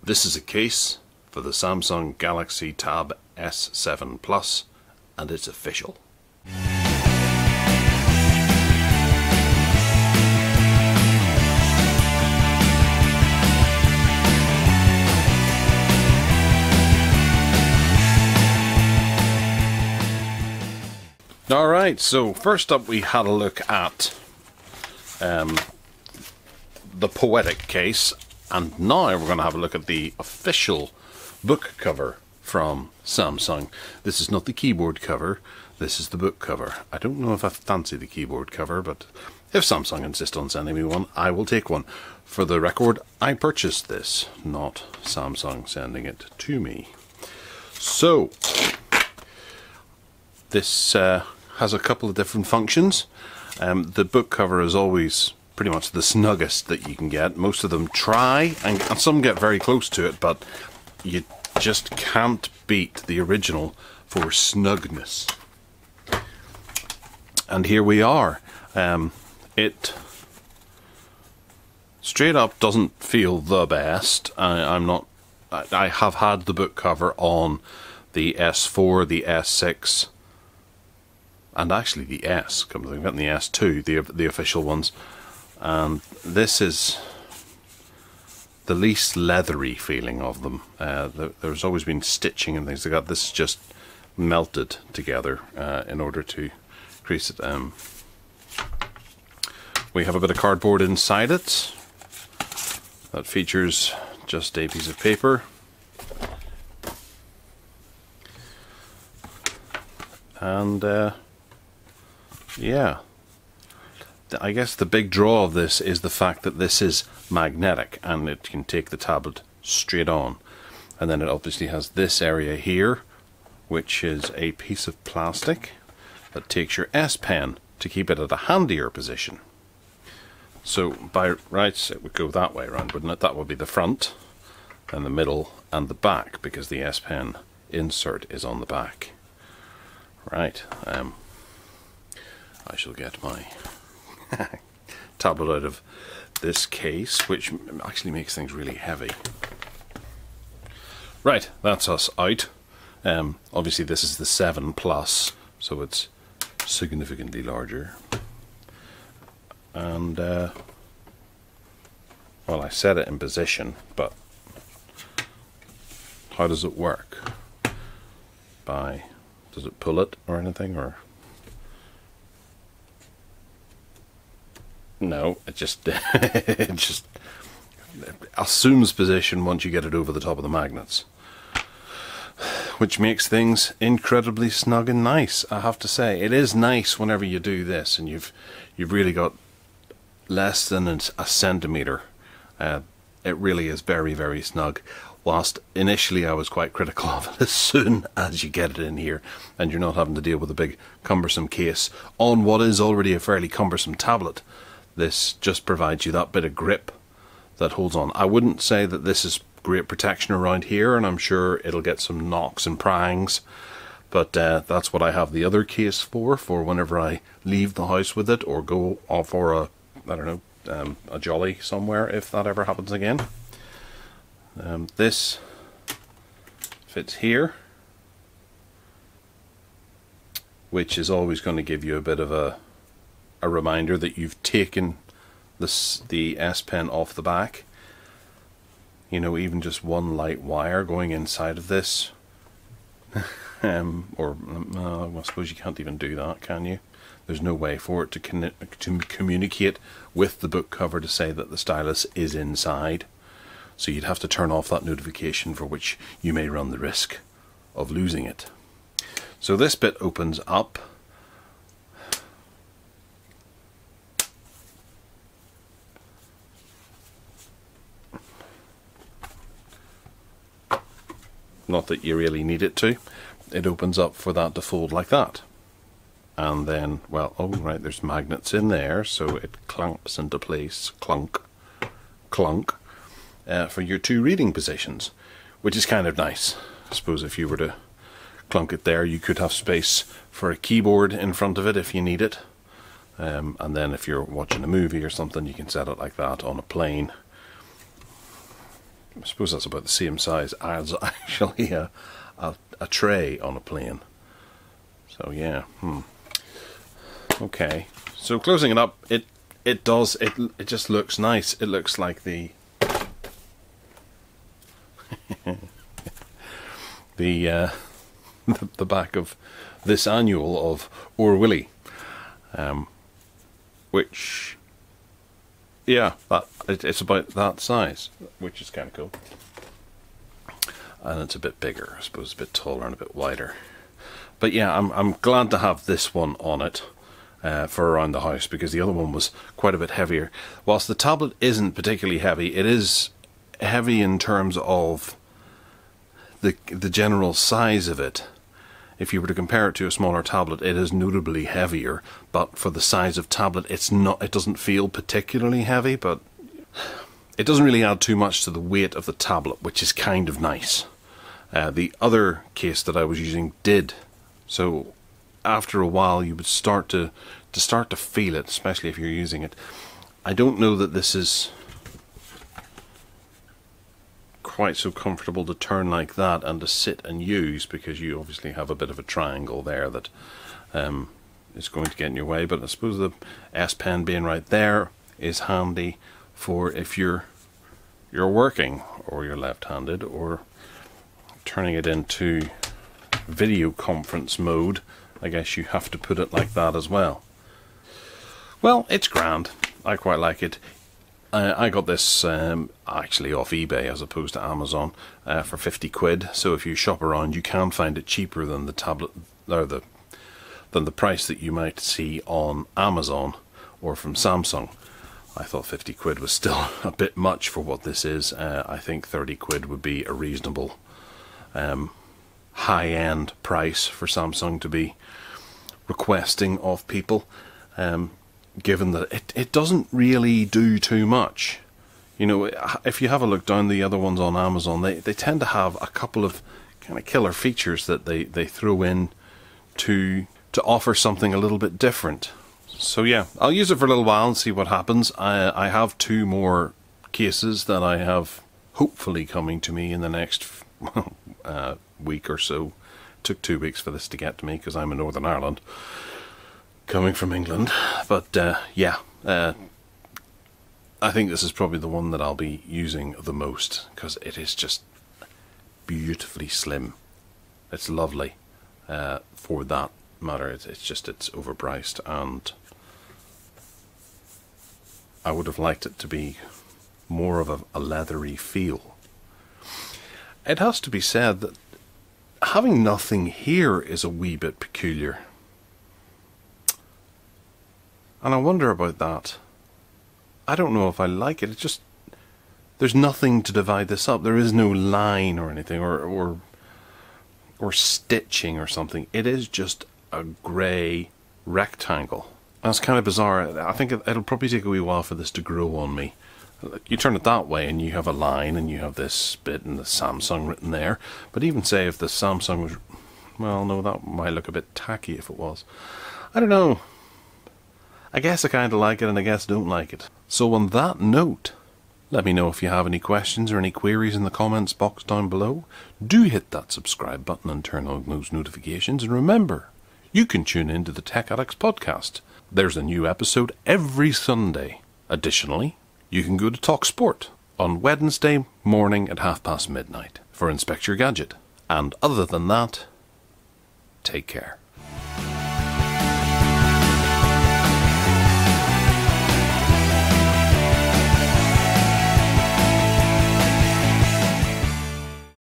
This is a case for the Samsung Galaxy Tab S7 Plus, and it's official. Alright, so first up we had a look at the Poetic case, and now we're going to have a look at the official book cover from Samsung. This is not the keyboard cover, this is the book cover. I don't know if I fancy the keyboard cover, but if Samsung insist on sending me one, I will take one. For the record, I purchased this, not Samsung sending it to me. So, this has a couple of different functions. The book cover is always pretty much the snuggest that you can get. Most of them try, and some get very close to it, but you just can't beat the original for snugness. And here we are. It straight up doesn't feel the best. I have had the book cover on the S4, the S6, and actually the S. Come to think of it, and the S2, the official ones. And this is the least leathery feeling of them. There's always been stitching and things like that. This is just melted together in order to crease it. We have a bit of cardboard inside it that features just a piece of paper. And yeah, I guess the big draw of this is the fact that this is magnetic and it can take the tablet straight on. And then it obviously has this area here, which is a piece of plastic that takes your S Pen to keep it at a handier position. So by rights it would go that way around, wouldn't it? That would be the front, and the middle, and the back, because the S Pen insert is on the back. Right, I shall get my tablet out of this case, which actually makes things really heavy. Right, that's us out. Obviously this is the 7 Plus, so it's significantly larger. And well, I set it in position, but how does it work? Does it pull it or anything, or? No, it just assumes position once you get it over the top of the magnets, which makes things incredibly snug and nice. I have to say, it is nice whenever you do this and you've really got less than a centimeter. It really is very, very snug. Whilst initially I was quite critical of it, as soon as you get it in here and you're not having to deal with a big cumbersome case on what is already a fairly cumbersome tablet, this just provides you that bit of grip that holds on. I wouldn't say that this is great protection around here, and I'm sure it'll get some knocks and prangs, but that's what I have the other case for whenever I leave the house with it or go off for a, I don't know, a jolly somewhere, if that ever happens again. This fits here, which is always going to give you a bit of a reminder that you've taken the S Pen off the back. You know, even just one light wire going inside of this, or I suppose you can't even do that, can you? There's no way for it to communicate with the book cover to say that the stylus is inside. So you'd have to turn off that notification, for which you may run the risk of losing it. So this bit opens up. Not that you really need it to. It opens up for that to fold like that. And then, well, oh right, there's magnets in there, so it clamps into place, clunk, clunk, for your two reading positions, which is kind of nice. I suppose if you were to clunk it there, you could have space for a keyboard in front of it if you need it. And then if you're watching a movie or something, you can set it like that on a plane. I suppose that's about the same size as actually a tray on a plane. So yeah, okay. So closing it up, it just looks nice. It looks like the the back of this annual of Orwilly, which, yeah, it's about that size, which is kind of cool. And it's a bit bigger, I suppose, a bit taller and a bit wider. But yeah, I'm glad to have this one on it for around the house, because the other one was quite a bit heavier. Whilst the tablet isn't particularly heavy, it is heavy in terms of the general size of it. If you were to compare it to a smaller tablet, it is notably heavier, but for the size of tablet, it doesn't feel particularly heavy, but it doesn't really add too much to the weight of the tablet, which is kind of nice. The other case that I was using did, so after a while you would start to feel it, especially if you're using it. I don't know that this is quite so comfortable to turn like that and to sit and use, because you obviously have a bit of a triangle there that is going to get in your way. But I suppose the S Pen being right there is handy for if you're working, or you're left-handed, or turning it into video conference mode. I guess you have to put it like that as well. Well, it's grand. I quite like it. I got this actually off eBay as opposed to Amazon for 50 quid. So if you shop around, you can find it cheaper than the tablet, or than the price that you might see on Amazon or from Samsung. I thought 50 quid was still a bit much for what this is. I think 30 quid would be a reasonable high-end price for Samsung to be requesting of people. Given that it doesn't really do too much. You know, if you have a look down the other ones on Amazon, they tend to have a couple of kind of killer features that they throw in to offer something a little bit different. So yeah, I'll use it for a little while and see what happens. I have 2 more cases that I have hopefully coming to me in the next week or so. It took 2 weeks for this to get to me because I'm in Northern Ireland, coming from England. But yeah, I think this is probably the one that I'll be using the most, because it is just beautifully slim. It's lovely for that matter. It's overpriced, and I would have liked it to be more of a leathery feel. It has to be said that having nothing here is a wee bit peculiar. And I wonder about that. I don't know if I like it. It's just, there's nothing to divide this up. There is no line or anything, or stitching or something. It is just a grey rectangle. That's kind of bizarre. I think it'll probably take a wee while for this to grow on me. You turn it that way and you have a line, and you have this bit and the Samsung written there. But even say if the Samsung was, well, no, that might look a bit tacky if it was. I don't know. I guess I kind of like it, and I guess don't like it. So on that note, let me know if you have any questions or any queries in the comments box down below. Do hit that subscribe button and turn on those notifications. And remember, you can tune into the Tech Addicts podcast. There's a new episode every Sunday. Additionally, you can go to TalkSport on Wednesday morning at midnight for Inspect Your Gadget. And other than that, take care.